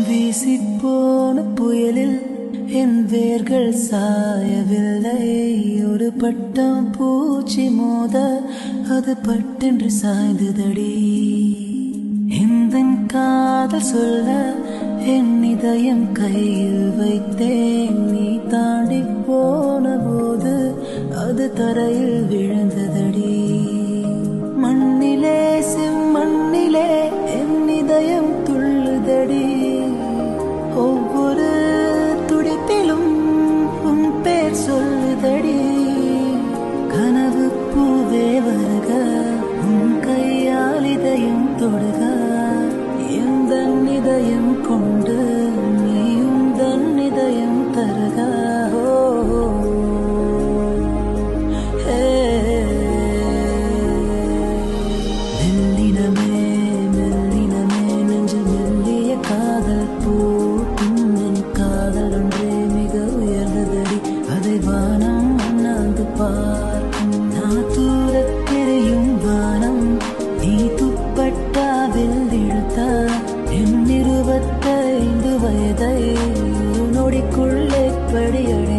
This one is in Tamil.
வீசிப்போன புயலில் என் வேர்கள் சாயவில்லை. ஒரு பட்டம் பூச்சி மோத அது பட்டென்று சாய்ந்ததடி. இந்த காதல் சொல்ல என் இதயம் கையில் வைத்தேன். நீ தாண்டி போன போது அது தரையில் விழுந்ததடி. மண்ணிலே செம்மண்ணிலே என் இதயம் துள்ளுதடி. ஒவ்வொரு துடிப்பிலும் உன் பேர் சொல்லுதடி. கனவு பூவே வருக, உன் கையால் இதயம் தொடுக. எந்த இதயம் கொண்டு நீயும் தன் இதயம் தருக. மெல்லினமே மெல்லினமே நெஞ்சு மெல்லிய காதல் பூட்டும். என் காதல் ஒன்றே மிக உயர்ந்ததடி. அதை வானம் அண்ணாந்து பார்க்கும். நான் தூரத் தெரியும் வானம் நீ துப்பட்டாவில் இழுத்தா. என் 25 வயதை ஒரு நொடிக்குள்ளே படியடி.